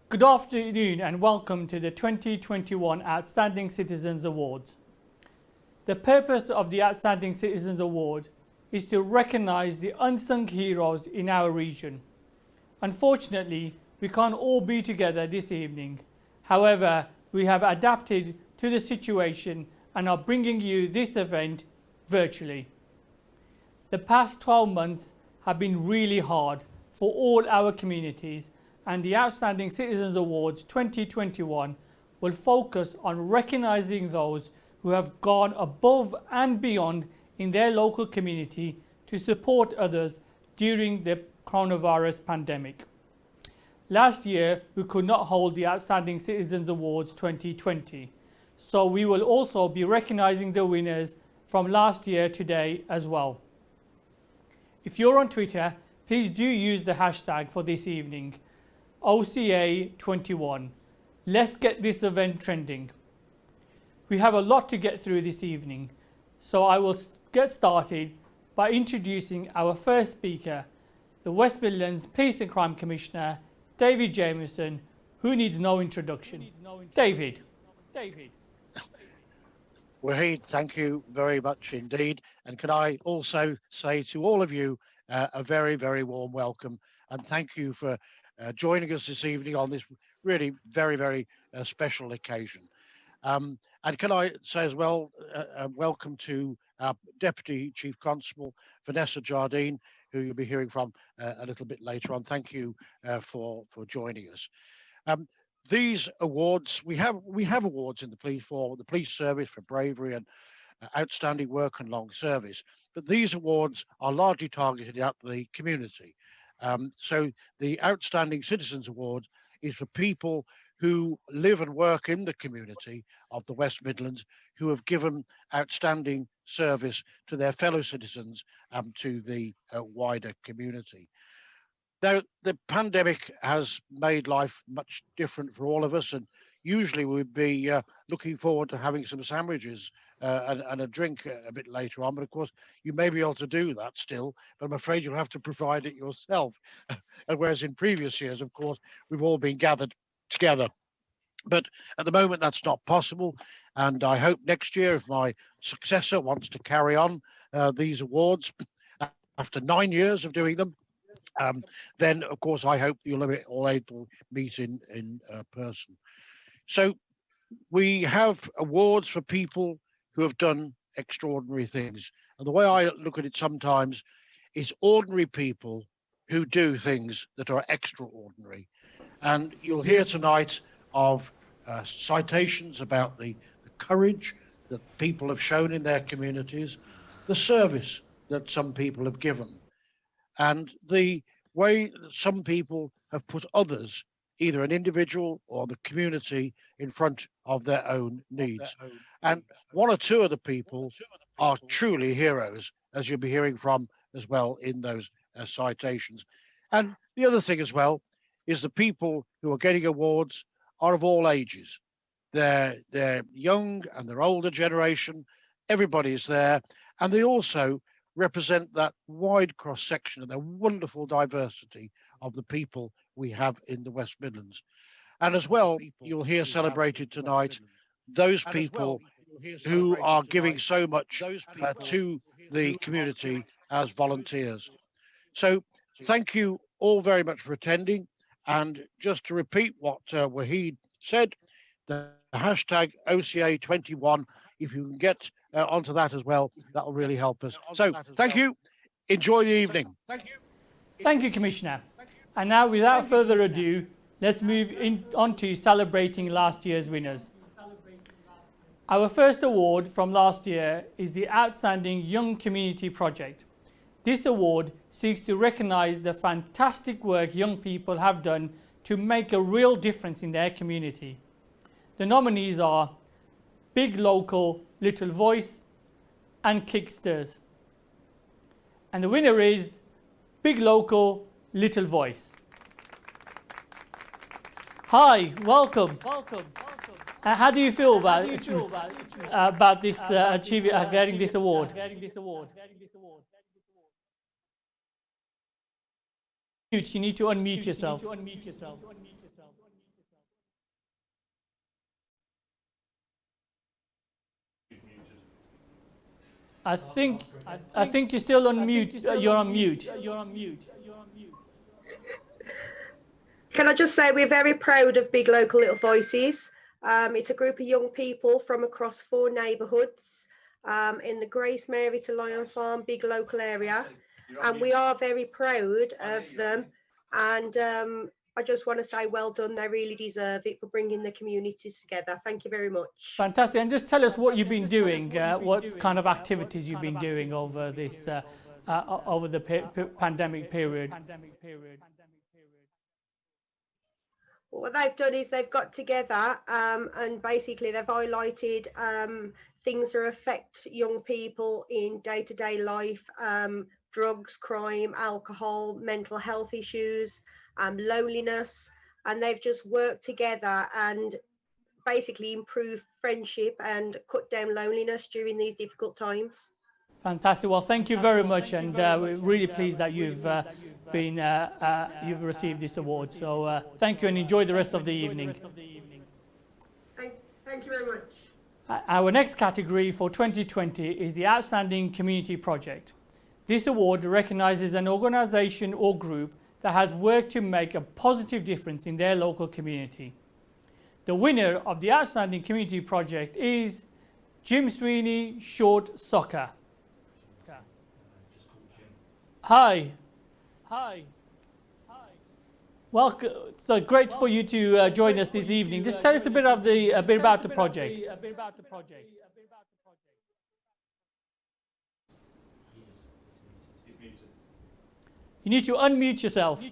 Good afternoon and welcome to the 2021 Outstanding Citizens Awards. The purpose of the Outstanding Citizens Award is to recognise the unsung heroes in our region. Unfortunately, we can't all be together this evening. However, we have adapted to the situation and are bringing you this event virtually. The past 12 months have been really hard for all our communities, and the Outstanding Citizens Awards 2021 will focus on recognising those who have gone above and beyond in their local community to support others during the coronavirus pandemic. Last year, we could not hold the Outstanding Citizens Awards 2020, so we will also be recognising the winners from last year today as well. If you're on Twitter, please do use the hashtag for this evening, OCA21. Let's get this event trending. We have a lot to get through this evening, so I will get started by introducing our first speaker, the West Midlands Police and Crime Commissioner, David Jamieson, who needs no introduction. David. Wahid, thank you very much indeed. And can I also say to all of you a very, very warm welcome and thank you for joining us this evening on this really very, very special occasion. And can I say as well, welcome to our Deputy Chief Constable, Vanessa Jardine, who you'll be hearing from a little bit later on. Thank you for joining us. These awards, we have awards in the police for the police service for bravery and outstanding work and long service, but these awards are largely targeted at the community. So the Outstanding Citizens Award is for people who live and work in the community of the West Midlands who have given outstanding service to their fellow citizens and to the wider community. Now, the pandemic has made life much different for all of us, and usually we'd be looking forward to having some sandwiches and a drink a bit later on. But of course, you may be able to do that still, but I'm afraid you'll have to provide it yourself. And whereas in previous years, of course, we've all been gathered together. But at the moment, that's not possible. And I hope next year, if my successor wants to carry on these awards after 9 years of doing them, then of course I hope you'll be all able to meet in person. So we have awards for people who have done extraordinary things, and the way I look at it sometimes is ordinary people who do things that are extraordinary. And you'll hear tonight of citations about the courage that people have shown in their communities, the service that some people have given, and the way that some people have put others, either an individual or the community, in front of their own needs. And one or two of the people are truly heroes, as you'll be hearing from as well in those citations. And the other thing as well is the people who are getting awards are of all ages. They're young and they're older generation. Everybody's there, and they also represent that wide cross-section and the wonderful diversity of the people we have in the West Midlands. And as well, you'll hear celebrated tonight those people who are giving so much to the community as volunteers. So thank you all very much for attending. And just to repeat what Wahid said, the hashtag OCA21, if you can get onto that as well, that will really help us. So thank you. Enjoy the evening. Thank you, Commissioner. And now, without further ado, let's move on to celebrating last year's winners. Our first award from last year is the Outstanding Young Community Project. This award seeks to recognise the fantastic work young people have done to make a real difference in their community. The nominees are Big Local, Little Voice and Kicksters. And the winner is Big Local, Little Voice. Hi, welcome. How do you feel about this getting this award? You need to unmute yourself. I think you're still on mute. You're on mute. Can I just say we're very proud of Big Local Little Voices. It's a group of young people from across 4 neighbourhoods in the Grace Mary to Lion Farm Big Local area, and we are very proud of them. And I just want to say well done. They really deserve it for bringing the communities together. Thank you very much. Fantastic. And just tell us what you've been doing, what kind of activities you've been doing over this over the pandemic period. What they've done is they've got together and basically they've highlighted things that affect young people in day-to-day life, drugs, crime, alcohol, mental health issues, loneliness, and they've just worked together and basically improved friendship and cut down loneliness during these difficult times. Fantastic. Well, thank you very much, and we're really pleased that you've you've received this award. So thank you, and enjoy the rest of the evening. Thank you very much. Our next category for 2020 is the Outstanding Community Project. This award recognises an organisation or group that has worked to make a positive difference in their local community. The winner of the Outstanding Community Project is Jim Sweeney Short Soccer. Hi. Welcome. So great for you to join us this evening. Just tell us a bit about the project. You need to unmute yourself.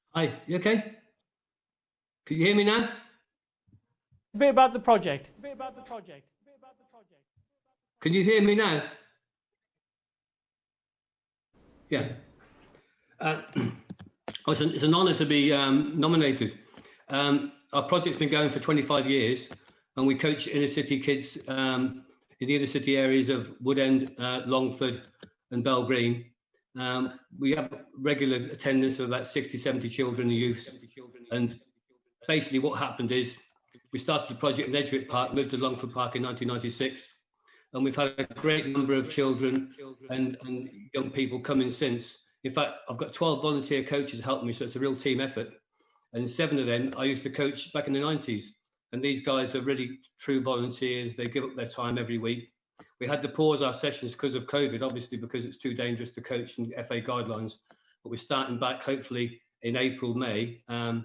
Hi, you okay? Can you hear me now? A bit about the project. Can you hear me now? Yeah. It's an honour to be nominated. Our project's been going for 25 years, and we coach inner city kids in the inner city areas of Woodend, Longford and Bell Green. We have regular attendance of about 60, 70 children and youth. And basically what happened is we started the project in Edgewick Park, moved to Longford Park in 1996. And we've had a great number of children and young people coming since. In fact, I've got 12 volunteer coaches helping me, so it's a real team effort. And 7 of them I used to coach back in the 90s. And these guys are really true volunteers. They give up their time every week. We had to pause our sessions because of COVID, obviously, because it's too dangerous to coach and FA guidelines. But we're starting back hopefully in April, May, and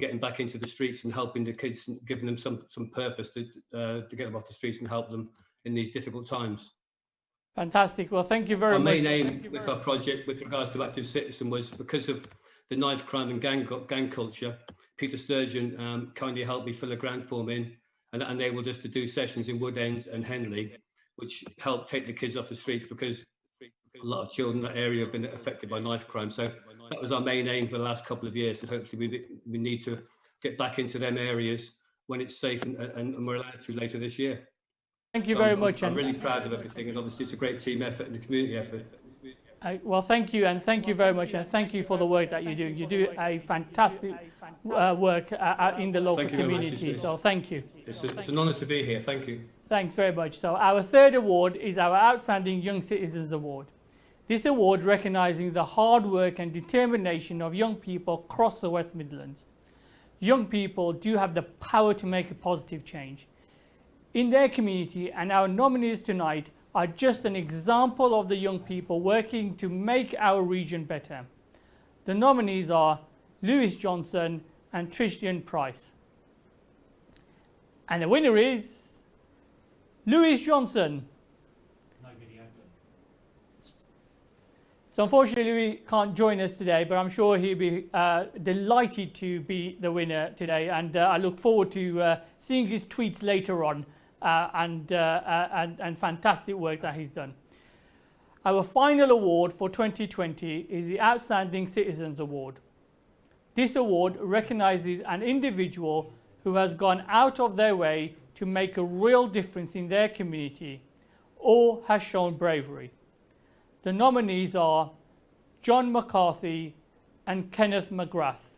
getting back into the streets and helping the kids and giving them some purpose to get them off the streets and help them in these difficult times. Fantastic. Well, thank you very much. Our main aim with our project with regards to Active Citizen was because of the knife crime and gang culture. Peter Sturgeon kindly helped me fill a grant form in and that enabled us to do sessions in Woodend and Henley, which helped take the kids off the streets because a lot of children in that area have been affected by knife crime. So that was our main aim for the last couple of years, and hopefully we need to get back into them areas when it's safe and we're allowed to later this year. Thank you very much. I'm really proud of everything, and obviously it's a great team effort and a community effort. Well, thank you, and thank you very much, and thank you for the work that you do. You do a fantastic work in the local community, so thank you. It's an honour to be here, thank you. Thanks very much. So our third award is our Outstanding Young Citizens Award. This award recognising the hard work and determination of young people across the West Midlands. Young people do have the power to make a positive change in their community, and our nominees tonight are just an example of the young people working to make our region better. The nominees are Lewis Johnson and Tristan Price. And the winner is Lewis Johnson. So unfortunately, Louis can't join us today, but I'm sure he'll be delighted to be the winner today. And I look forward to seeing his tweets later on and fantastic work that he's done. Our final award for 2020 is the Outstanding Citizens Award. This award recognises an individual who has gone out of their way to make a real difference in their community or has shown bravery. The nominees are John McCarthy and Kenneth McGrath.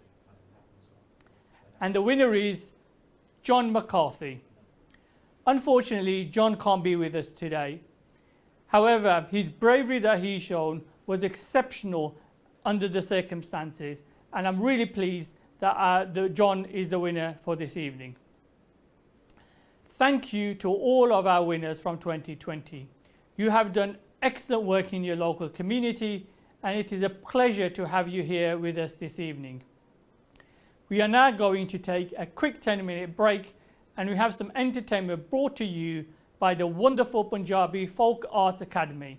And the winner is John McCarthy. Unfortunately, John can't be with us today. However, his bravery that he's shown was exceptional under the circumstances, and I'm really pleased that John is the winner for this evening. Thank you to all of our winners from 2020. You have done excellent work in your local community, and it is a pleasure to have you here with us this evening. We are now going to take a quick 10-minute break, and we have some entertainment brought to you by the wonderful Punjabi Folk Arts Academy.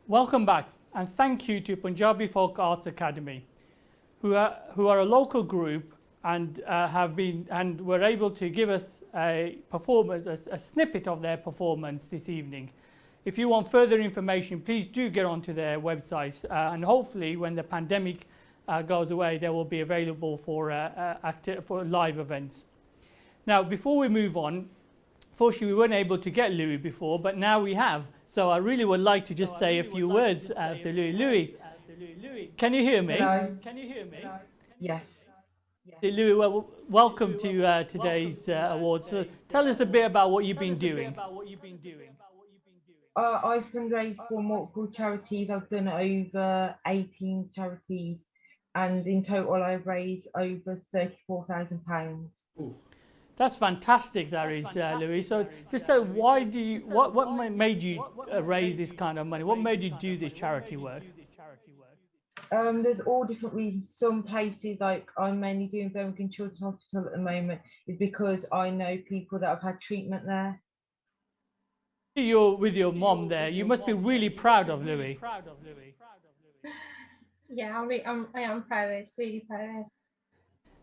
Welcome back, and thank you to Punjabi Folk Arts Academy, who are a local group and were able to give us a performance, a snippet of their performance this evening. If you want further information, please do get onto their websites, and hopefully when the pandemic goes away, they will be available for live events. Now, before we move on, fortunately we weren't able to get Louis before, but now we have. So I really would like to just say a few words to Louis. Louis, can you hear me? Hello. Can you hear me? Yes. Louis, well, welcome to today's awards. So tell us a bit about what you've been doing. I've fundraised for multiple charities. I've done over 18 charities, and in total I've raised over £34,000. That's fantastic, that is, Louis. So just tell what made you raise this kind of money? What made you do this charity work? There's all different reasons. Some places, like I'm mainly doing Birmingham Children's Hospital at the moment, is because I know people that have had treatment there. You're with your mom there. You must be really proud of Louis. Yeah, I am proud, really proud.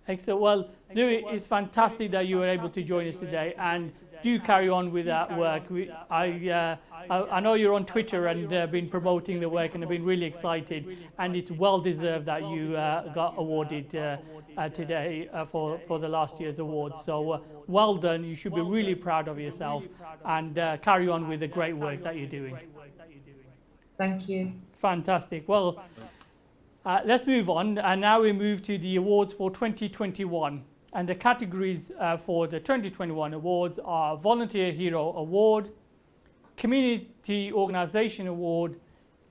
Excellent. Well, Louis, it's fantastic that you were able to join us today, and do carry on with that work. I know you're on Twitter and been promoting the work, and I've been really excited, and it's well deserved that you got awarded today for the last year's award. So well done. You should be really proud of yourself, and carry on with the great work that you're doing. Thank you. Fantastic. Well, let's move on, and now we move to the awards for 2021. And the categories for the 2021 awards are Volunteer Hero Award, Community Organisation Award,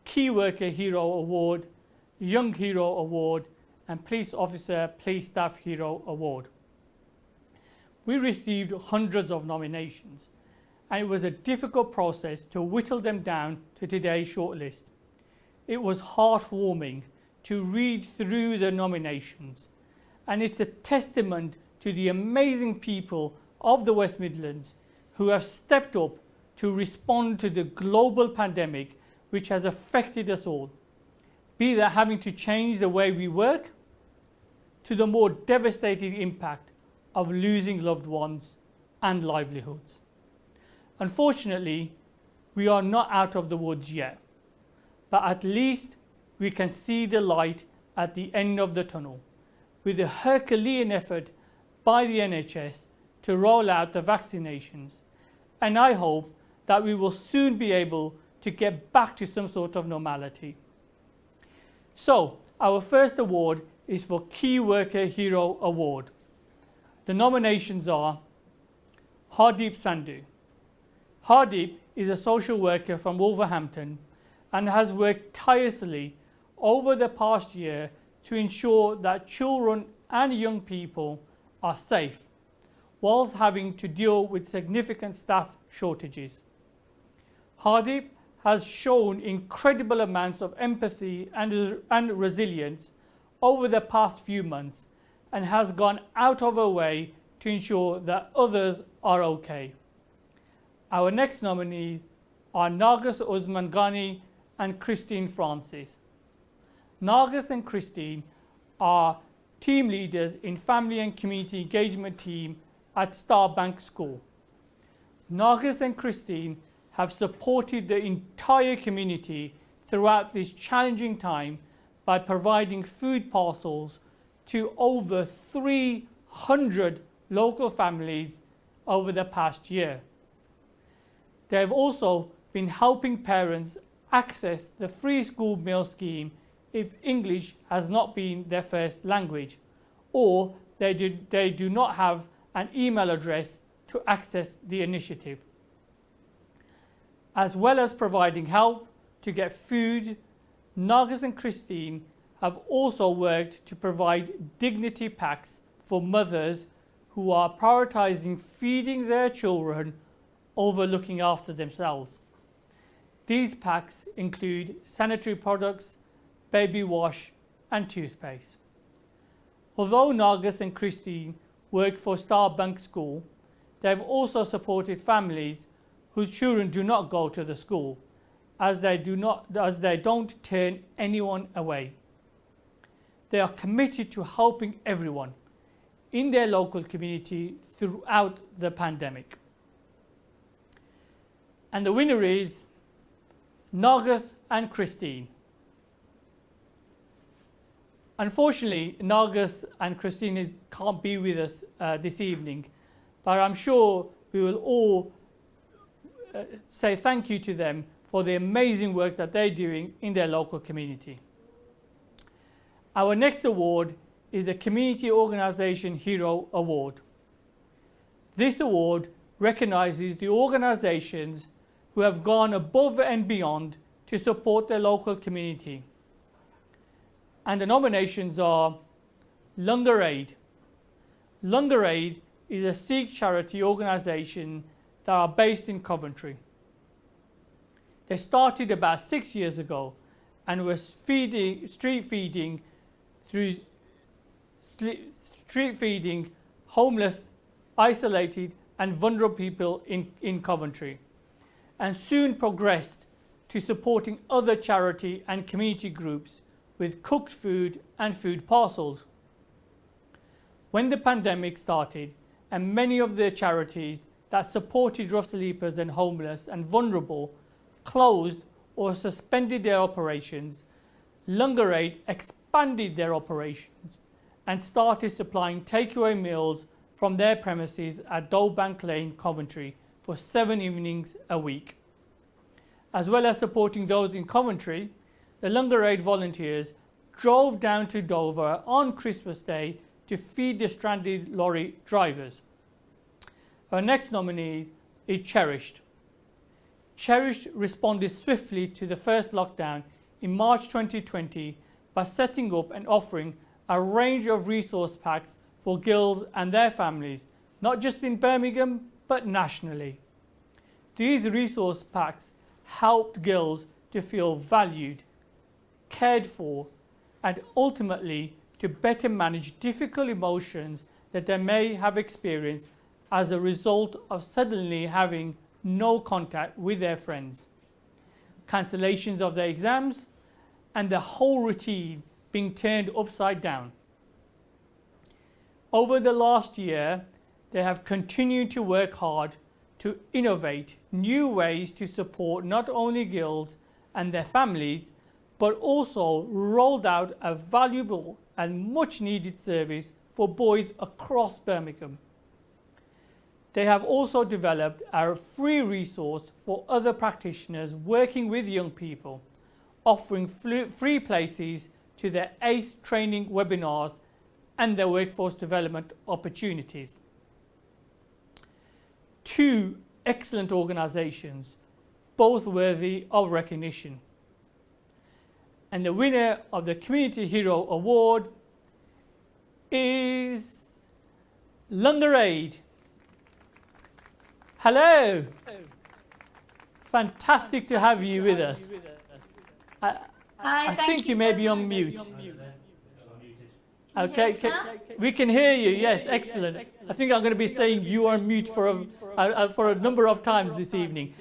Key Worker Hero Award, Young Hero Award, and Police Officer Police Staff Hero Award. We received hundreds of nominations, and it was a difficult process to whittle them down to today's shortlist. It was heartwarming to read through the nominations, and it's a testament to the amazing people of the West Midlands who have stepped up to respond to the global pandemic which has affected us all, be that having to change the way we work, to the more devastating impact of losing loved ones and livelihoods. Unfortunately, we are not out of the woods yet, but at least we can see the light at the end of the tunnel, with a Herculean effort by the NHS to roll out the vaccinations. And I hope that we will soon be able to get back to some sort of normality. So, our first award is for Key Worker Hero Award. The nominations are Hardeep Sandhu. Hardeep is a social worker from Wolverhampton and has worked tirelessly over the past year to ensure that children and young people are safe, whilst having to deal with significant staff shortages. Hardeep has shown incredible amounts of empathy and resilience over the past few months, and has gone out of her way to ensure that others are okay. Our next nominees are Nargis Usman Ghani and Christine Francis. Nargis and Christine are team leaders in Family and Community Engagement team at Starbank School. Nargis and Christine have supported the entire community throughout this challenging time by providing food parcels to over 300 local families over the past year. They have also been helping parents access the free school meal scheme if English has not been their first language, or they do not have an email address to access the initiative. As well as providing help to get food, Nargis and Christine have also worked to provide dignity packs for mothers who are prioritising feeding their children over looking after themselves. These packs include sanitary products, baby wash and toothpaste. Although Nargis and Christine work for Starbank School, they have also supported families whose children do not go to the school, as they don't turn anyone away. They are committed to helping everyone in their local community throughout the pandemic. And the winner is Nargis and Christine. Unfortunately, Nargis and Christine can't be with us this evening, but I'm sure we will all say thank you to them for the amazing work that they're doing in their local community. Our next award is the Community Organisation Hero Award. This award recognises the organisations who have gone above and beyond to support their local community. And the nominations are Lunga Aid. Lunga Aid is a Sikh charity organisation that are based in Coventry. They started about 6 years ago and were street feeding homeless, isolated and vulnerable people in Coventry, and soon progressed to supporting other charity and community groups with cooked food and food parcels. When the pandemic started and many of the charities that supported rough sleepers and homeless and vulnerable closed or suspended their operations, Lunga Aid expanded their operations and started supplying takeaway meals from their premises at Dolbank Lane, Coventry for 7 evenings a week. As well as supporting those in Coventry, the Lunga Aid volunteers drove down to Dover on Christmas Day to feed the stranded lorry drivers. Our next nominee is Cherished. Cherished responded swiftly to the first lockdown in March 2020 by setting up and offering a range of resource packs for girls and their families, not just in Birmingham, but nationally. These resource packs helped girls to feel valued, cared for, and ultimately to better manage difficult emotions that they may have experienced as a result of suddenly having no contact with their friends, cancellations of their exams, and the whole routine being turned upside down. Over the last year, they have continued to work hard to innovate new ways to support not only girls and their families, but also rolled out a valuable and much needed service for boys across Birmingham. They have also developed a free resource for other practitioners working with young people, offering free places to their ACE training webinars and their workforce development opportunities. 2 excellent organisations, both worthy of recognition. And the winner of the Community Hero Award is Lunga Aid. Hello. Fantastic to have you with us. I think you may be on mute. Okay, we can hear you. Yes, excellent. I think I'm going to be saying you are on mute for a number of times this evening.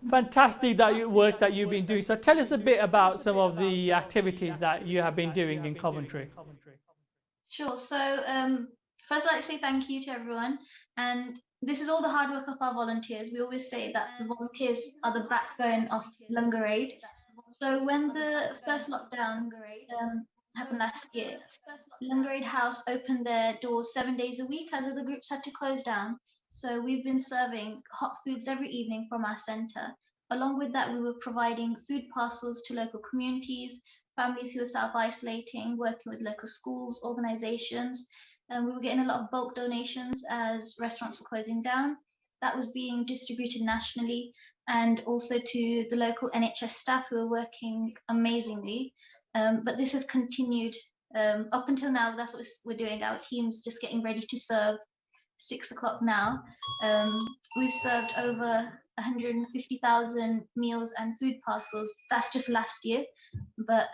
Fantastic work that you've been doing. So tell us a bit about some of the activities that you have been doing in Coventry. Sure. So first I'd like to say thank you to everyone. And this is all the hard work of our volunteers. We always say that the volunteers are the backbone of Lunga Aid. So when the first lockdown happened last year, Lunga Aid House opened their doors 7 days a week as other groups had to close down. So we've been serving hot foods every evening from our centre. Along with that, we were providing food parcels to local communities, families who are self-isolating, working with local schools, organisations. And we were getting a lot of bulk donations as restaurants were closing down. That was being distributed nationally and also to the local NHS staff who are working amazingly. But this has continued up until now. That's what we're doing. Our team's just getting ready to serve 6 o'clock now. We've served over 150,000 meals and food parcels. That's just last year. But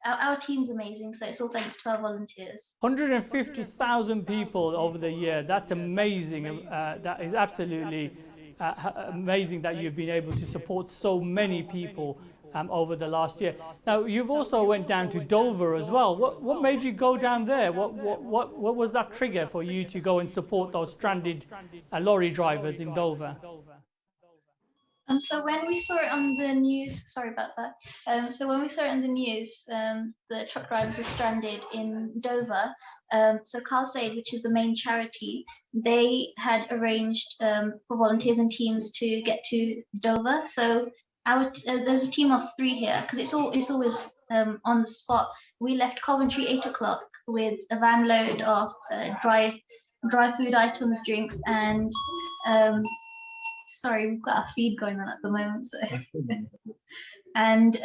our team's amazing, so it's all thanks to our volunteers. 150,000 people over the year. That's amazing. That is absolutely amazing that you've been able to support so many people over the last year. Now, you've also went down to Dover as well. What made you go down there? What was that trigger for you to go and support those stranded lorry drivers in Dover? So when we saw it on the news, sorry about that. So when we saw it on the news, the truck drivers were stranded in Dover. So Carl Said, which is the main charity, they had arranged for volunteers and teams to get to Dover. So there's a team of 3 here because it's always on the spot. We left Coventry 8 o'clock with a van load of dry food items, drinks, and sorry, we've got a feed going on at the moment. So. And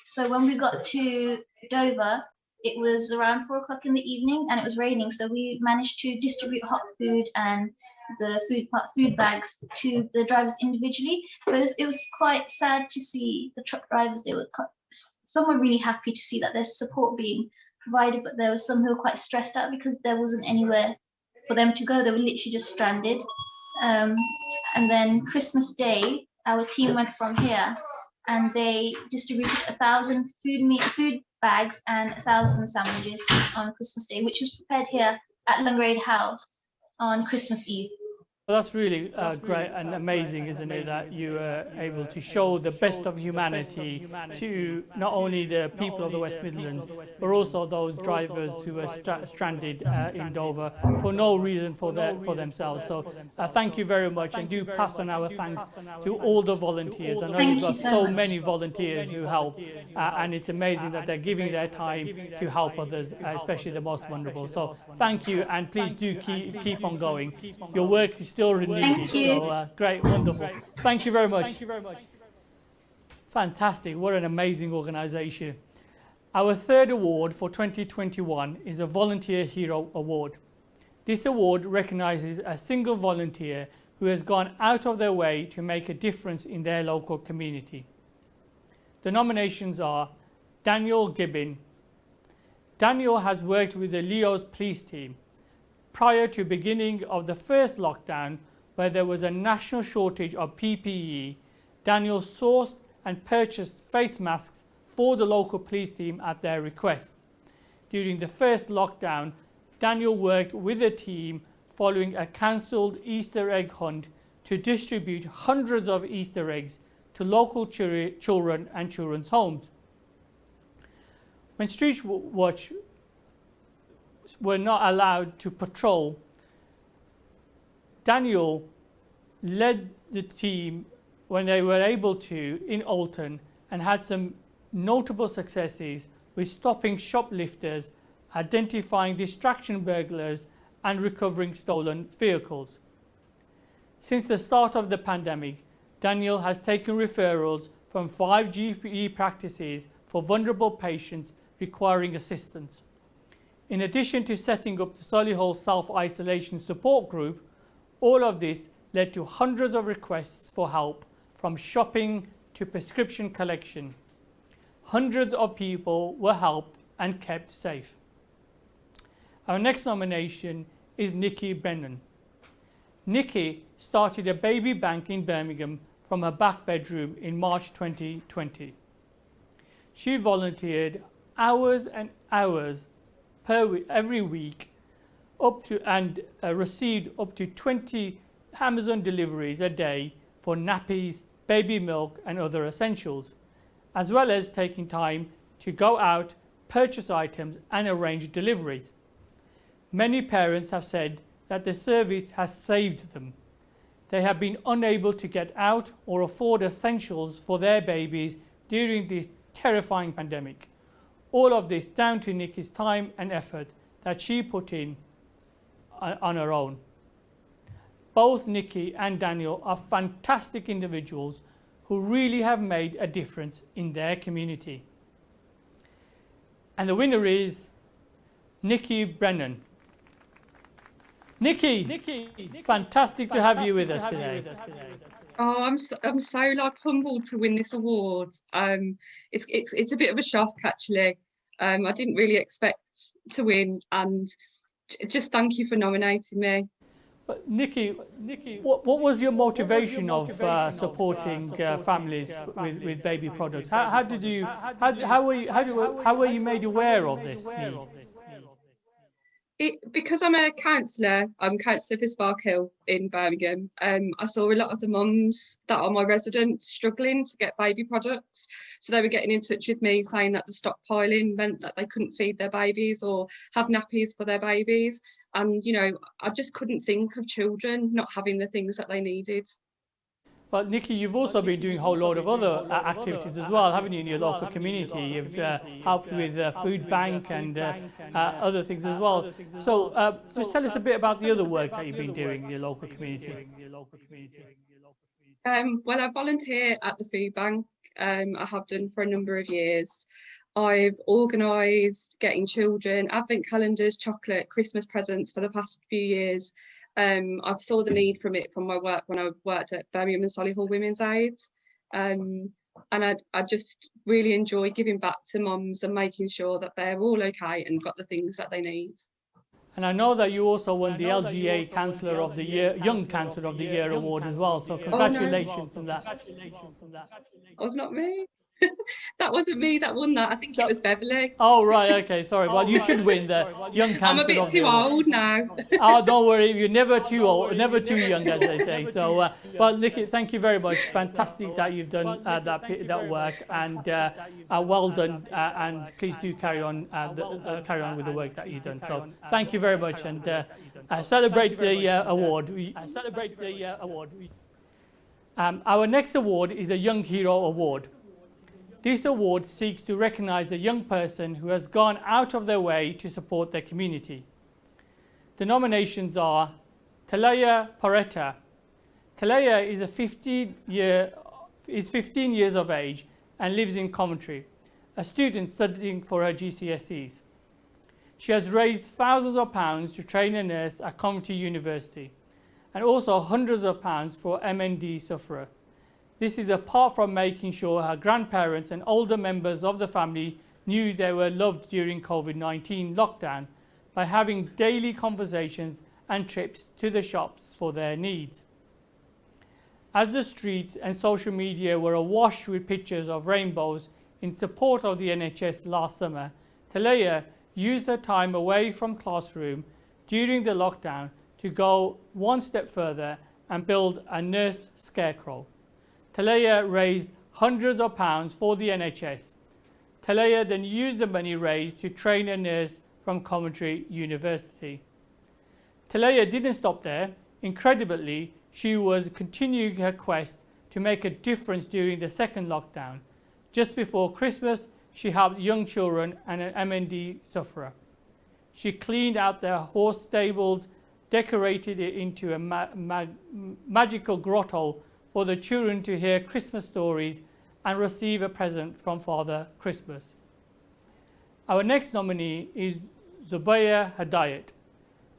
so when we got to Dover, it was around 4 o'clock in the evening and it was raining. So we managed to distribute hot food and the food bags to the drivers individually. But it was quite sad to see the truck drivers. Some were really happy to see that there's support being provided, but there were some who were quite stressed out because there wasn't anywhere for them to go. They were literally just stranded. And then Christmas Day, our team went from here and they distributed 1,000 food bags and 1,000 sandwiches on Christmas Day, which is prepared here at Lungrade House on Christmas Eve. Well, that's really great and amazing, isn't it, that you were able to show the best of humanity to not only the people of the West Midlands, but also those drivers who were stranded in Dover for no reason for themselves. So thank you very much, and do pass on our thanks to all the volunteers. I know you've got so many volunteers who help, and it's amazing that they're giving their time to help others, especially the most vulnerable. So thank you, and please do keep on going. Your work is still renewed. Thank you. So great, wonderful. Thank you very much. Fantastic. What an amazing organisation. Our third award for 2021 is a Volunteer Hero Award. This award recognises a single volunteer who has gone out of their way to make a difference in their local community. The nominations are Daniel Gibbin. Daniel has worked with the Leo's police team. Prior to beginning of the first lockdown, where there was a national shortage of PPE, Daniel sourced and purchased face masks for the local police team at their request. During the first lockdown, Daniel worked with a team following a cancelled Easter egg hunt to distribute hundreds of Easter eggs to local children and children's homes. When Street Watch were not allowed to patrol, Daniel led the team when they were able to in Alton and had some notable successes with stopping shoplifters, identifying distraction burglars, and recovering stolen vehicles. Since the start of the pandemic, Daniel has taken referrals from 5 GP practices for vulnerable patients requiring assistance. In addition to setting up the Solihull Self-Isolation Support Group, all of this led to hundreds of requests for help, from shopping to prescription collection. Hundreds of people were helped and kept safe. Our next nomination is Nikki Brennan. Nikki started a baby bank in Birmingham from her back bedroom in March 2020. She volunteered hours and hours every week and received up to 20 Amazon deliveries a day for nappies, baby milk and other essentials, as well as taking time to go out, purchase items and arrange deliveries. Many parents have said that the service has saved them. They have been unable to get out or afford essentials for their babies during this terrifying pandemic. All of this down to Nikki's time and effort that she put in on her own. Both Nikki and Daniel are fantastic individuals who really have made a difference in their community. And the winner is Nikki Brennan. Nikki, fantastic to have you with us today. Oh, I'm so like humbled to win this award. It's a bit of a shock actually. I didn't really expect to win, and just thank you for nominating me. Nikki, what was your motivation of supporting families with baby products? How were you made aware of this need? Because I'm a counsellor, I'm counsellor for Spark Hill in Birmingham. I saw a lot of the mums that are my residents struggling to get baby products. So they were getting in touch with me saying that the stockpiling meant that they couldn't feed their babies or have nappies for their babies. And, you know, I just couldn't think of children not having the things that they needed. Well, Nikki, you've also been doing a whole load of other activities as well, haven't you, in your local community? You've helped with food bank and other things as well. So just tell us a bit about the other work that you've been doing in your local community. Well, I volunteer at the food bank. I have done for a number of years. I've organised getting children advent calendars, chocolate, Christmas presents for the past few years. I've saw the need from my work when I worked at Birmingham and Solihull Women's Aid. And I just really enjoy giving back to mums and making sure that they're all okay and got the things that they need. And I know that you also won the LGA Councillor of the Year, Young Councillor of the Year award as well. So congratulations on that. Oh, it's not me. That wasn't me that won that. I think it was Beverly. Oh, right. Okay. Sorry. Well, you should win the Young Councillor. I'm a bit too old now. Oh, don't worry. You're never too old, never too young, as they say. So, well, Nikki, thank you very much. Fantastic that you've done that work, and well done. And please do carry on with the work that you've done. So, thank you very much, and celebrate the award. Our next award is the Young Hero Award. This award seeks to recognise a young person who has gone out of their way to support their community. The nominations are Talaya Poreta. Talaya is 15 years of age and lives in Coventry, a student studying for her GCSEs. She has raised thousands of pounds to train a nurse at Coventry University, and also hundreds of pounds for MND sufferer. This is apart from making sure her grandparents and older members of the family knew they were loved during COVID-19 lockdown by having daily conversations and trips to the shops for their needs. As the streets and social media were awash with pictures of rainbows in support of the NHS last summer, Talaya used her time away from classroom during the lockdown to go one step further and build a nurse scarecrow. Talaya raised hundreds of pounds for the NHS. Talaya then used the money raised to train a nurse from Coventry University. Talaya didn't stop there. Incredibly, she was continuing her quest to make a difference during the second lockdown. Just before Christmas, she helped young children and an MND sufferer. She cleaned out their horse stables, decorated it into a magical grotto for the children to hear Christmas stories and receive a present from Father Christmas. Our next nominee is Zubayya Hidayat.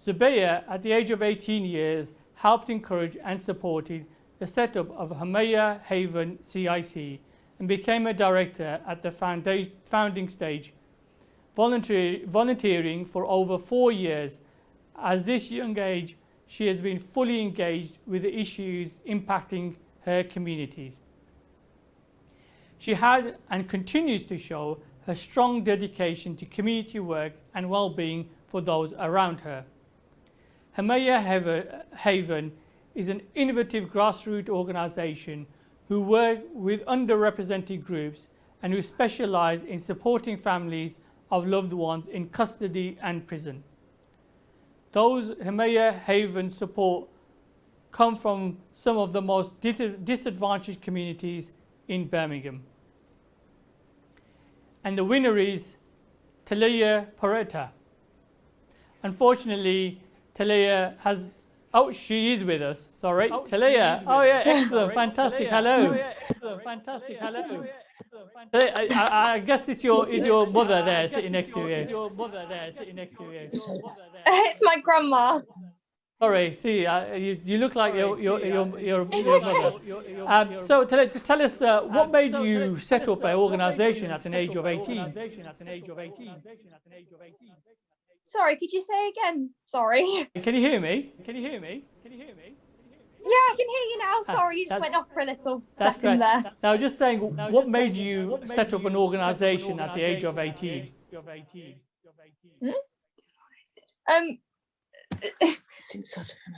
Zubayya, at the age of 18 years, helped encourage and supported the setup of Hamaya Haven CIC and became a director at the founding stage, volunteering for over 4 years. At this young age, she has been fully engaged with the issues impacting her communities. She had and continues to show her strong dedication to community work and well-being for those around her. Hamaya Haven is an innovative grassroots organisation who work with underrepresented groups and who specialise in supporting families of loved ones in custody and prison. Those Hamaya Haven support come from some of the most disadvantaged communities in Birmingham. And the winner is Talaya Poreta. Unfortunately, Talaya has, oh, she is with us, sorry. Talaya, oh yeah, excellent, fantastic, hello. Fantastic, hello. I guess it's your mother there sitting next to you. It's my grandma. Sorry, see, you look like your mother. So tell us, what made you set up an organisation at an age of 18? Sorry, could you say again? Sorry. Can you hear me? Can you hear me? Can you hear me? Yeah, I can hear you now. Sorry, you just went off for a little That's second great. there. Now, just saying, what made you set up an organisation at the age of 18?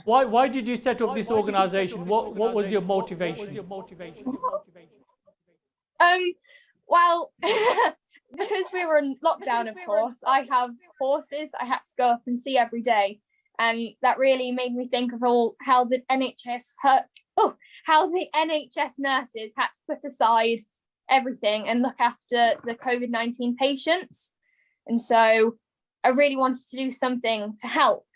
Why did you set up this organisation? What was your motivation? Well, because we were in lockdown, of course, I have horses that I had to go up and see every day. And that really made me think of how the NHS nurses had to put aside everything and look after the COVID-19 patients. And so I really wanted to do something to help.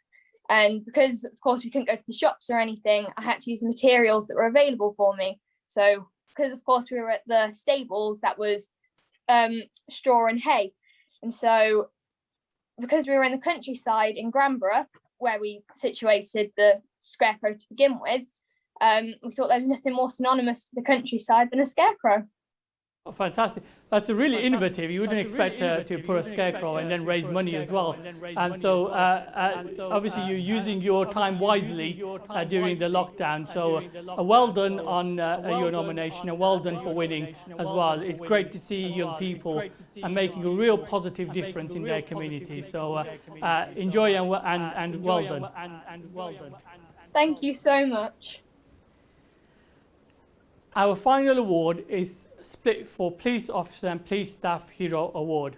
And because, of course, we couldn't go to the shops or anything, I had to use the materials that were available for me. So because, of course, we were at the stables, that was straw and hay. And so because we were in the countryside in Granborough, where we situated the scarecrow to begin with, we thought there was nothing more synonymous to the countryside than a scarecrow. Oh, fantastic. That's really innovative. You wouldn't expect to put a scarecrow and then raise money as well. And so obviously you're using your time wisely during the lockdown. So well done on your nomination, and well done for winning as well. It's great to see young people making a real positive difference in their community. So enjoy and well done. Thank you so much. Our final award is split for Police Officer and Police Staff Hero Award.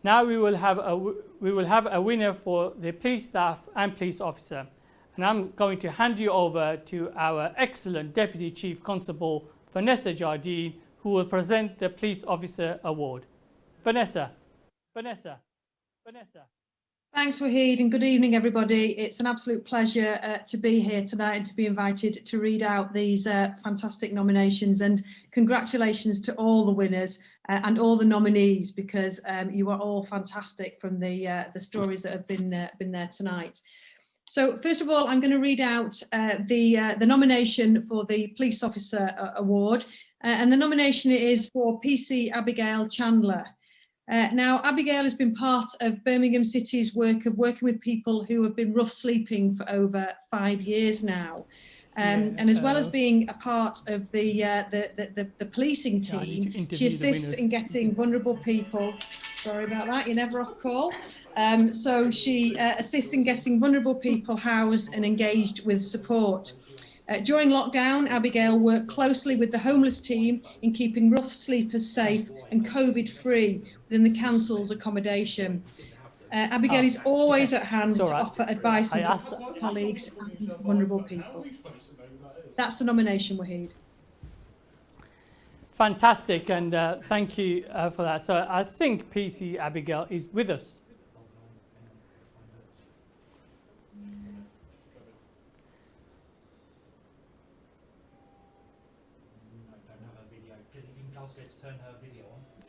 Now we will have a winner for the Police Staff and Police Officer, and I'm going to hand you over to our excellent Deputy Chief Constable Vanessa Jardine, who will present the Police Officer Award. Vanessa. Thanks, Wahid, and good evening, everybody. It's an absolute pleasure to be here tonight and to be invited to read out these fantastic nominations, and congratulations to all the winners and all the nominees, because you are all fantastic from the stories that have been there tonight. So first of all, I'm going to read out the nomination for the Police Officer Award, and the nomination is for PC Abigail Chandler. Now, Abigail has been part of Birmingham City's work of working with people who have been rough sleeping for over 5 years now. And as well as being a part of the policing team, she assists in getting vulnerable people, sorry about that, you're never off call. So she assists in getting vulnerable people housed and engaged with support. During lockdown, Abigail worked closely with the homeless team in keeping rough sleepers safe and COVID-free within the council's accommodation. Abigail is always at hand to offer advice and support to colleagues and vulnerable people. That's the nomination, Wahid. Fantastic, and thank you for that. So I think PC Abigail is with us.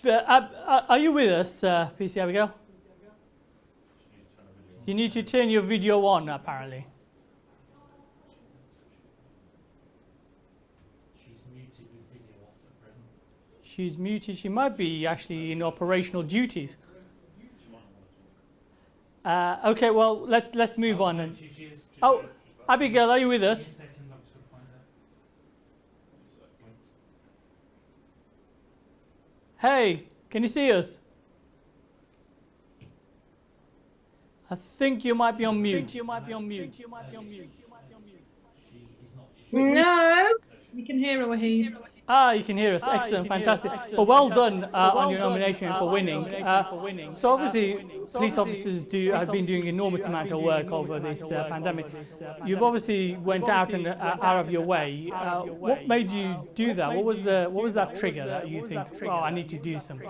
Are you with us, PC Abigail? You need to turn your video on, apparently. She's muted. She might be actually in operational duties. Okay, well, let's move on. And, oh, Abigail, are you with us? Hey, can you see us? I think you might be on mute. No, you can hear her, Wahid. Ah, you can hear us. Excellent, fantastic. Well, well done on your nomination for winning. So obviously, police officers have been doing enormous amount of work over this pandemic. You've obviously went out of your way. What made you do that? What was that trigger that you think, oh, I need to do something?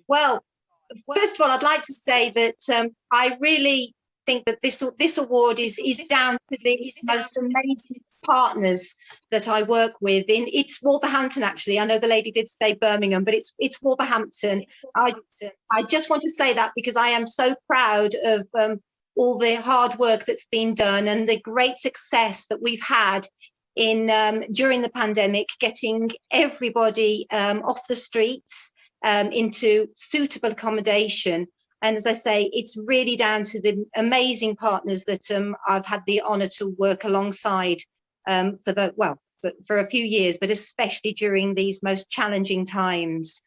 Well, first of all, I'd like to say that I really think that this award is down to the most amazing partners that I work with. It's Wolverhampton, actually. I know the lady did say Birmingham, but it's Wolverhampton. I just want to say that because I am so proud of all the hard work that's been done and the great success that we've had in during the pandemic, getting everybody off the streets into suitable accommodation. And as I say, it's really down to the amazing partners that I've had the honour to work alongside for a few years, but especially during these most challenging times.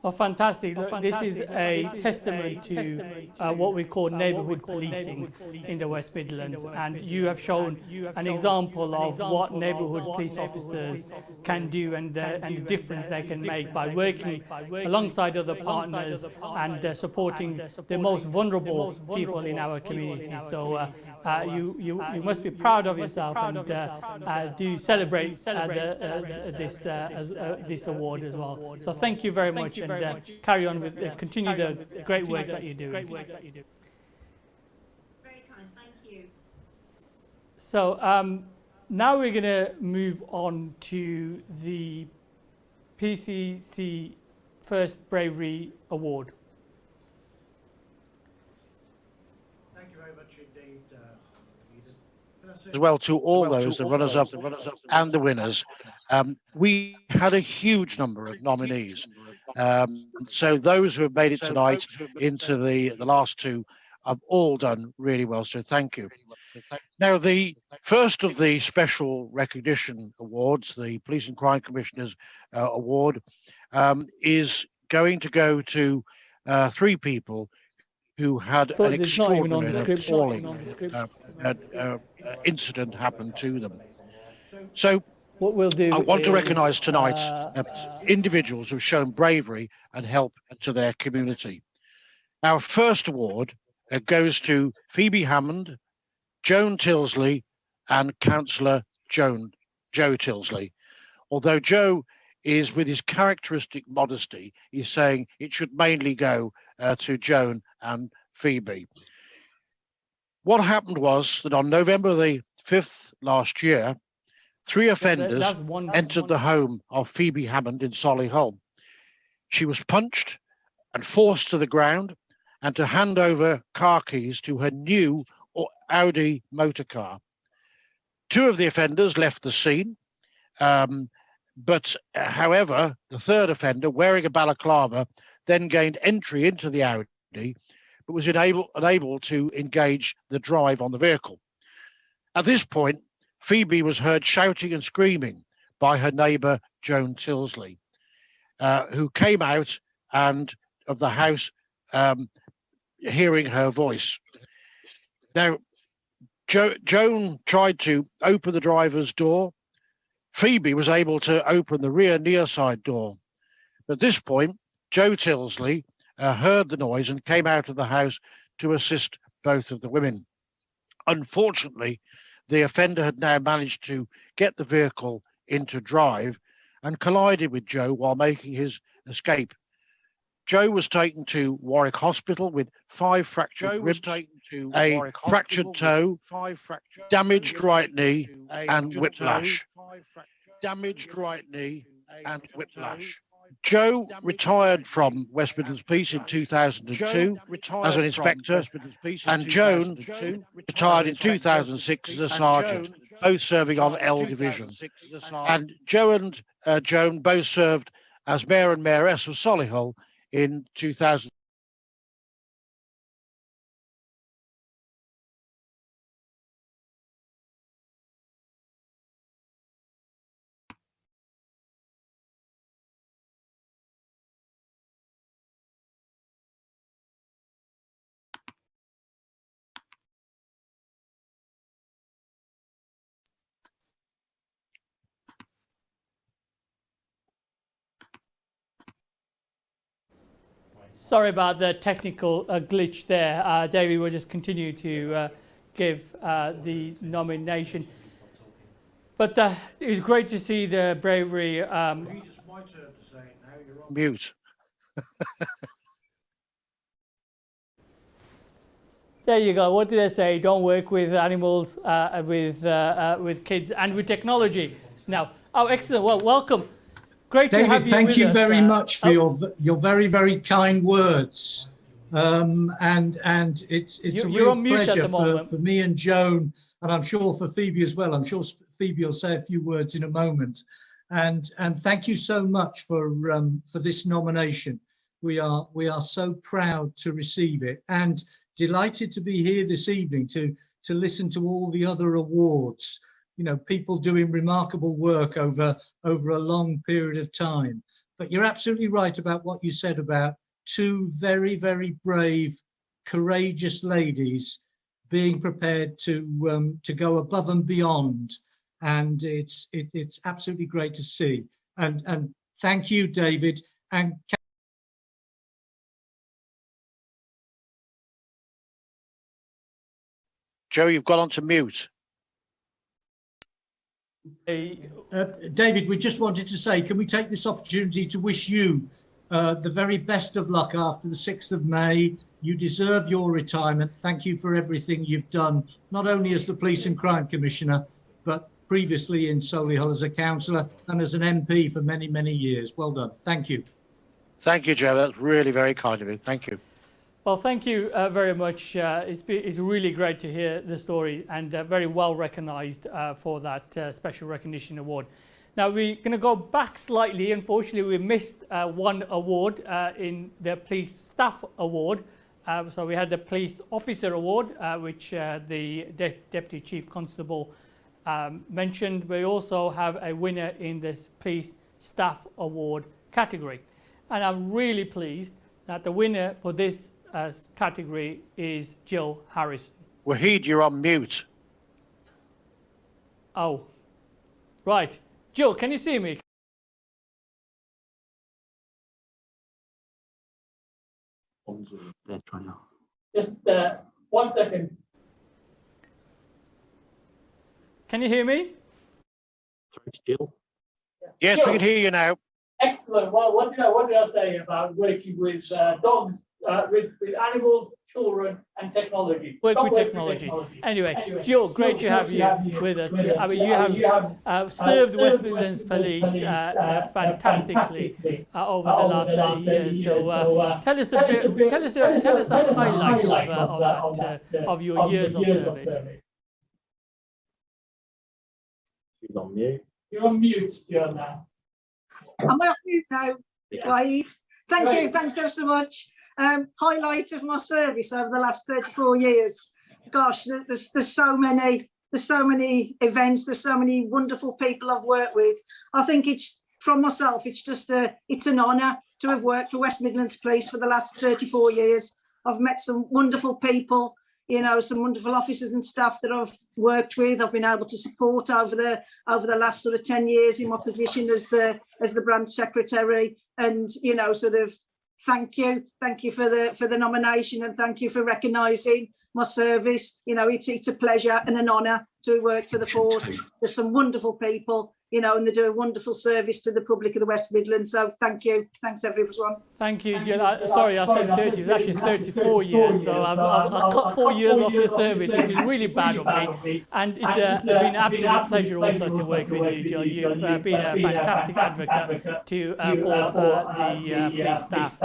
Well, fantastic. Look, this is a testament to what we call neighbourhood policing in the West Midlands, and you have shown an example of what neighbourhood police officers can do and the difference they can make by working alongside other partners and supporting the most vulnerable people in our community. So you must be proud of yourself and do celebrate this award as well. So thank you very much. And carry on with, continue the great work that you do. Very kind, thank you. So now we're going to move on to the PCC First Bravery Award. Thank you very much indeed, Eden. As well to all those, the runners-up and the winners. We had a huge number of nominees. So those who have made it tonight into the last two have all done really well. So thank you. Now, the first of the special recognition awards, the Police and Crime Commissioners Award, is going to go to three people who had an extraordinary and appalling incident happen to them. So what we'll do, I want to recognise tonight individuals who've shown bravery and help to their community. Our first award goes to Phoebe Hammond, Joan Tilsley, and Councillor Joe Tilsley. Although Joe is, with his characteristic modesty, he's saying it should mainly go to Joan and Phoebe. What happened was that on November the 5th last year, three offenders entered the home of Phoebe Hammond in Solihull. She was punched and forced to the ground and to hand over car keys to her new Audi motor car. Two of the offenders left the scene, but however, the third offender, wearing a balaclava, then gained entry into the Audi, but was unable to engage the drive on the vehicle. At this point, Phoebe was heard shouting and screaming by her neighbour, Joan Tilsley, who came out of the house hearing her voice. Now, Joan tried to open the driver's door. Phoebe was able to open the rear near side door. At this point, Joe Tilsley heard the noise and came out of the house to assist both of the women. Unfortunately, the offender had now managed to get the vehicle into drive and collided with Joe while making his escape. Joe was taken to Warwick Hospital with 5 fractured ribs, a fractured toe, damaged right knee, and whiplash. Joe retired from West Midlands Police in 2002 as an inspector, and Joan retired in 2006 as a sergeant, both serving on L Division. And Joe and Joan both served as Mayor and Mayoress of Solihull in 2000. Sorry about the technical glitch there. David will just continue to give the nomination. But it was great to see the bravery. It's my turn to say it now. You're on mute. There you go. What did I say? Don't work with animals, with kids, and with technology. Now, oh, excellent. Well, welcome. Great David, to have you thank with you us. very much for your very, very kind words. And it's a real pleasure for me and Joan, and I'm sure for Phoebe as well. I'm sure Phoebe will say a few words in a moment. And thank you so much for this nomination. we are so proud to receive it, and delighted to be here this evening to listen to all the other awards. You know, people doing remarkable work over a long period of time. But you're absolutely right about what you said about two very, very brave, courageous ladies being prepared to go above and beyond. And it's absolutely great to see. And thank you, David. And Joe, you've gone on to mute. David, we just wanted to say, can we take this opportunity to wish you the very best of luck after the 6th of May. You deserve your retirement. Thank you for everything you've done, not only as the Police and Crime Commissioner, but previously in Solihull as a councillor and as an MP for many, many years. Well done. Thank you. Thank you, Joe. That's really very kind of you. Thank you. Well, thank you very much. It's really great to hear the story, and very well recognised for that special recognition award. Now we're going to go back slightly. Unfortunately, we missed one award in the Police Staff Award. So we had the Police Officer Award, which the Deputy Chief Constable mentioned. We also have a winner in this Police Staff Award category. And I'm really pleased that the winner for this category is Jill Harrison. Wahid, you're on mute. Oh, right. Jill, can you see me? Just 1 second. Can you hear me? Sorry, Jill. Yes, Jill. we can hear you now. Excellent. Well, what did I say about working with dogs, with animals, children, and technology? Work with technology. Anyway, Jill, great to have you with us. I mean, you have served West Midlands Police fantastically over the last 8 years. So tell us a bit. Tell us a highlight of your years of service. She's on mute. You're on mute, Jill, now. Am I off mute now, Wade? Thank you, thanks ever so much. Highlight of my service over the last 34 years. Gosh, there's so many events, there's so many wonderful people I've worked with. I think it's, from myself, it's just it's an honour to have worked for West Midlands Police for the last 34 years. I've met some wonderful people, you know, some wonderful officers and staff that I've worked with. I've been able to support over the last sort of 10 years in my position as the branch secretary, and, you know, sort of thank you for the nomination, and thank you for recognising my service. You know, it's a pleasure and an honour to work for the force. There's some wonderful people, you know, and they do a wonderful service to the public of the West Midlands. So thank you. Thanks, everyone. Thank you, Jill. Sorry, I said 30. It's actually 34 years. So I've cut 4 years off your service, which is really bad of me. And it's been an absolute pleasure also to work with you, Jill. You've been a fantastic advocate for the police staff.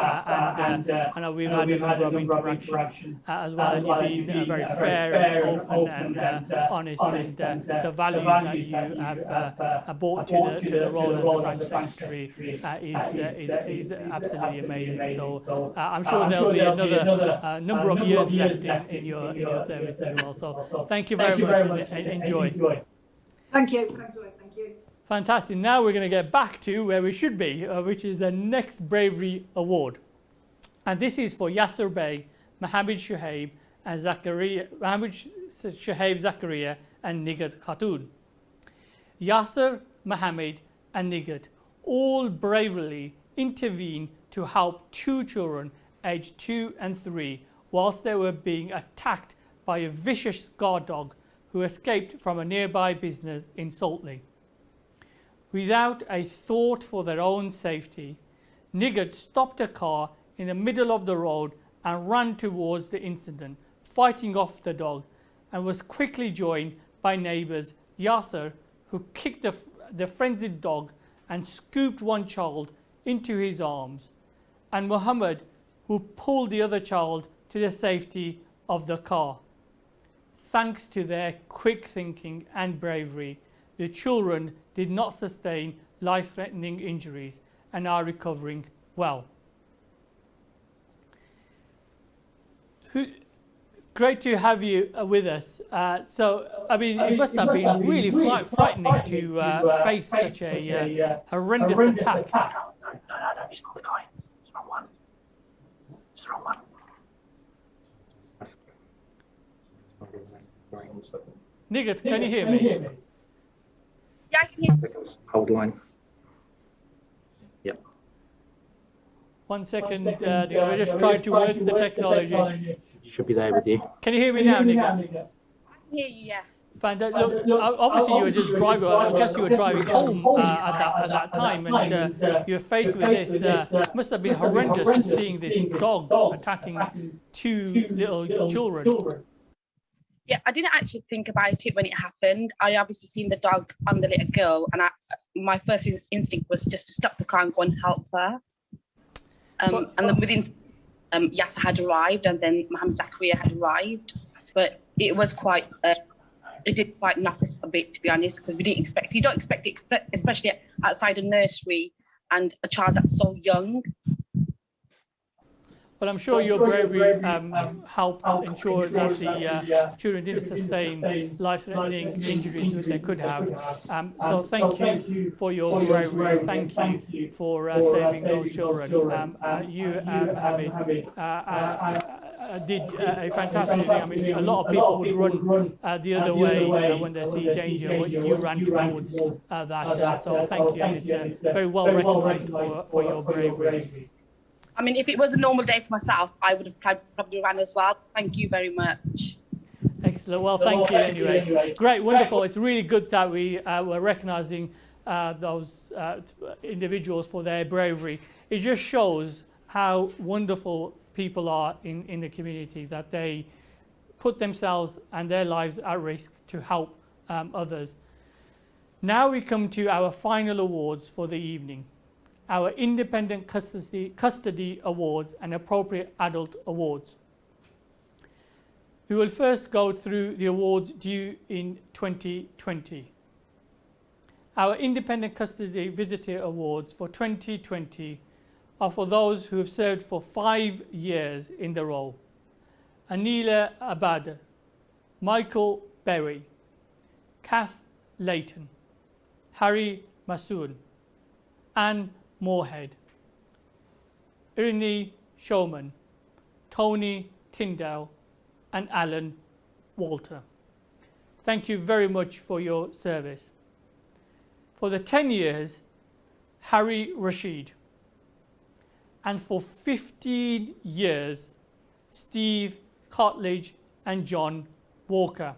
And I know we've had a number of interactions as well. And you've been very fair and open and honest. And the values that you have brought to the role as a branch secretary is absolutely amazing. So I'm sure there'll be another number of years left in your service as well. So thank you very much and enjoy. Thank you. Thank you. Fantastic. Now we're going to get back to where we should be, which is the next Bravery Award. And this is for Yasser Beg, Mohammed Shuhaib and Zakaria and Nigat Khatun. Yasser, Mohammed and Nigat all bravely intervened to help 2 children aged 2 and 3 whilst they were being attacked by a vicious guard dog who escaped from a nearby business in Saltley. Without a thought for their own safety, Nigat stopped a car in the middle of the road and ran towards the incident, fighting off the dog, and was quickly joined by neighbours Yasser, who kicked the frenzied dog and scooped one child into his arms, and Muhammad, who pulled the other child to the safety of the car. Thanks to their quick thinking and bravery, the children did not sustain life-threatening injuries and are recovering well. Great to have you with us. So, I mean, it must have been really frightening to face such a horrendous attack. No, it's not the guy. It's the wrong one. It's the wrong one. Nighat, can you hear me? Yeah, I can hear. Hold line. Yep. 1 second, we're just trying to work the technology. You should be there with you. Can you hear me now, Nighat? I can hear you, yeah. Fantastic. Look, obviously you were just driving. I guess you were driving home at that time, and you were faced with this. Must have been horrendous just seeing this dog attacking 2 little children. Yeah, I didn't actually think about it when it happened. I obviously seen the dog on the little girl, and my first instinct was just to stop the car and go and help her. And then within Yasser had arrived, and then Mohammed Zakaria had arrived, but it was quite. It did quite knock us a bit, to be honest, because we didn't expect. You don't expect it, especially outside a nursery and a child that's so young. Well, I'm sure your bravery helped ensure that the children didn't sustain life-threatening injuries which they could have. So thank you for your bravery. Thank you for saving those children. You, Hamid, did a fantastic thing. I mean, a lot of people would run the other way when they see danger, but you ran towards that. So thank you, and it's very well recognised for your bravery. I mean, if it was a normal day for myself, I would have probably ran as well. Thank you very much. Excellent. Well, thank you anyway. Great, wonderful. It's really good that we were recognising those individuals for their bravery. It just shows how wonderful people are in the community, that they put themselves and their lives at risk to help others. Now we come to our final awards for the evening. Our Independent Custody Awards and Appropriate Adult Awards. We will first go through the awards due in 2020. Our Independent Custody Visitor Awards for 2020 are for those who have served for 5 years in the role. Anila Abad, Michael Berry, Kath Layton, Harry Masoon, Anne Moorhead, Irene Showman, Tony Tyndall, and Alan Walter. Thank you very much for your service. For the 10 years, Harry Rashid. And for 15 years, Steve Cartledge and John Walker.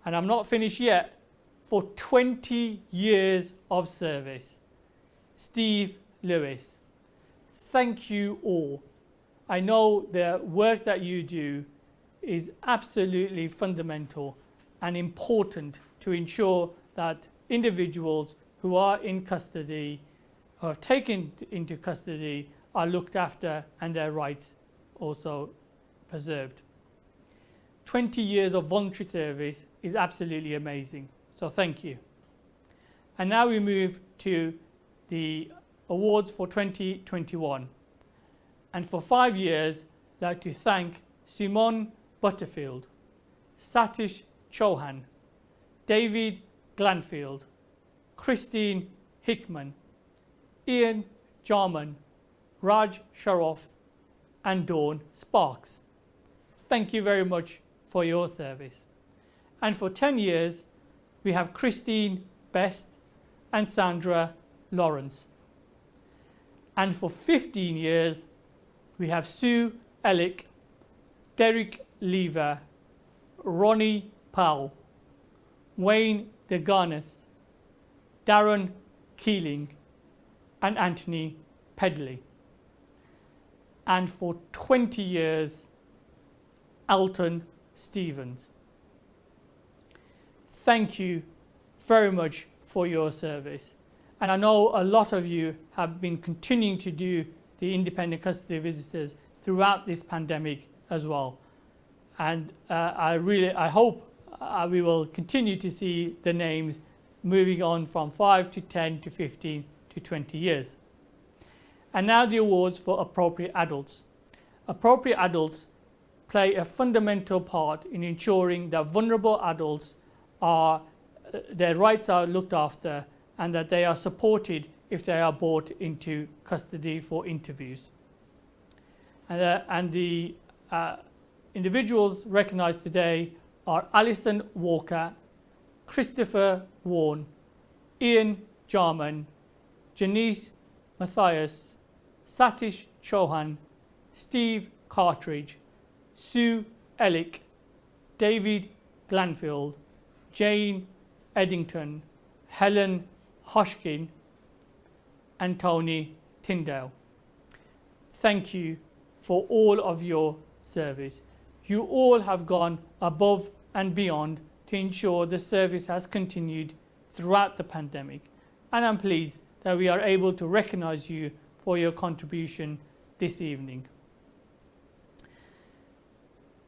And I'm not finished yet. For 20 years of service, Steve Lewis. Thank you all. I know the work that you do is absolutely fundamental and important to ensure that individuals who are in custody, who have taken into custody, are looked after and their rights also preserved. 20 years of voluntary service is absolutely amazing. So thank you. And now we move to the awards for 2021. And for 5 years, I'd like to thank Simone Butterfield, Satish Chauhan, David Glanfield, Christine Hickman, Ian Jarman, Raj Sharoff, and Dawn Sparks. Thank you very much for your service. And for 10 years, we have Christine Best and Sandra Lawrence. And for 15 years, we have Sue Ellick, Derek Lever, Ronnie Powell, Wayne DeGarneth, Darren Keeling, and Anthony Pedley. And for 20 years, Alton Stevens. Thank you very much for your service. And I know a lot of you have been continuing to do the independent custody visitors throughout this pandemic as well. And I hope we will continue to see the names moving on from 5 to 10 to 15 to 20 years. And now the awards for appropriate adults. Appropriate adults play a fundamental part in ensuring that vulnerable adults are, their rights are looked after and that they are supported if they are brought into custody for interviews. And the individuals recognised today are Alison Walker, Christopher Warren, Ian Jarman, Janice Matthias, Satish Chauhan, Steve Cartridge, Sue Ellick, David Glanfield, Jane Eddington, Helen Hoshkin, and Tony Tyndale. Thank you for all of your service. You all have gone above and beyond to ensure the service has continued throughout the pandemic, and I'm pleased that we are able to recognise you for your contribution this evening.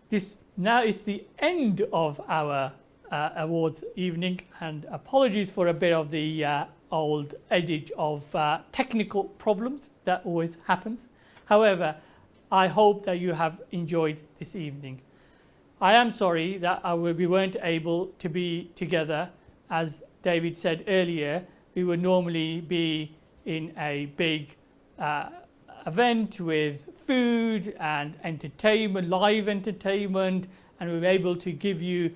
This now is the end of our awards evening, and apologies for a bit of the old adage of technical problems that always happens. However, I hope that you have enjoyed this evening. I am sorry that we weren't able to be together. As David said earlier, we would normally be in a big event with food and entertainment, live entertainment, and we were able to give you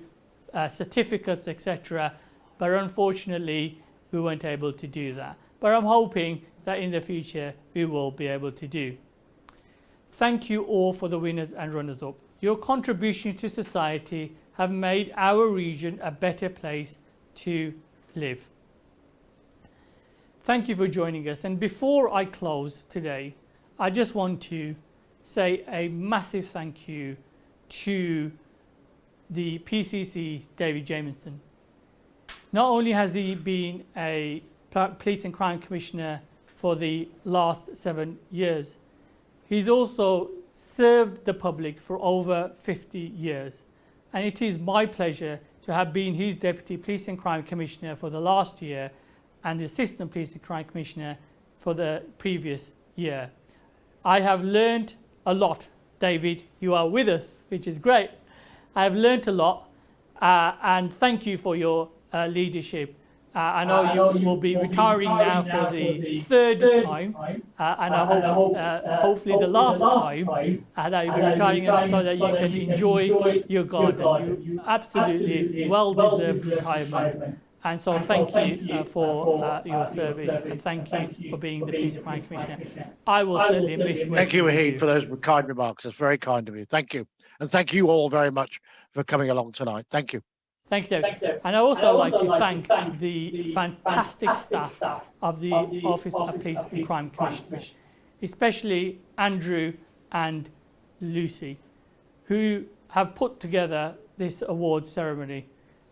certificates, etc. But unfortunately, we weren't able to do that. But I'm hoping that in the future we will be able to do. Thank you all for the winners and runners-up. Your contributions to society have made our region a better place to live. Thank you for joining us. And before I close today, I just want to say a massive thank you to the PCC, David Jamieson. Not only has he been a Police and Crime Commissioner for the last 7 years, he's also served the public for over 50 years. And it is my pleasure to have been his Deputy Police and Crime Commissioner for the last year and the Assistant Police and Crime Commissioner for the previous year. I have learned a lot. David, you are with us, which is great. I have learned a lot, and thank you for your leadership. I know you will be retiring now for the third time, and I hope hopefully the last time that you'll be retiring so that you can enjoy your garden. You absolutely well-deserved retirement. And so thank you for your service, and thank you for being the Police and Crime Commissioner. I will certainly miss working. Thank you, Wahid, for those kind remarks. That's very kind of you. Thank you. And thank you all very much for coming along tonight. Thank you. Thank you, David. And I also like to thank the fantastic staff of the Office of Police and Crime Commissioner, especially Andrew and Lucy, who have put together this awards ceremony.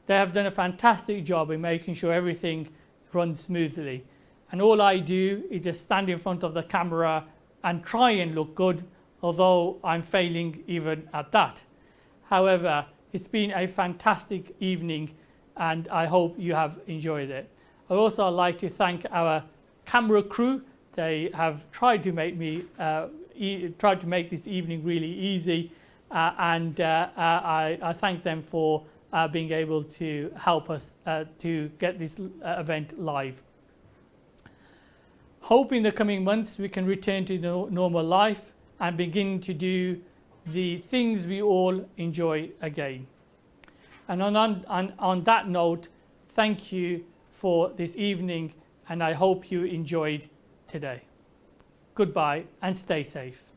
They have done a fantastic job in making sure everything runs smoothly. And all I do is just stand in front of the camera and try and look good, although I'm failing even at that. However, it's been a fantastic evening, and I hope you have enjoyed it. I'd also like to thank our camera crew. They have tried to make me tried to make this evening really easy, and I thank them for being able to help us to get this event live. Hope in the coming months we can return to normal life and begin to do the things we all enjoy again. And on that note, thank you for this evening, and I hope you enjoyed today. Goodbye and stay safe.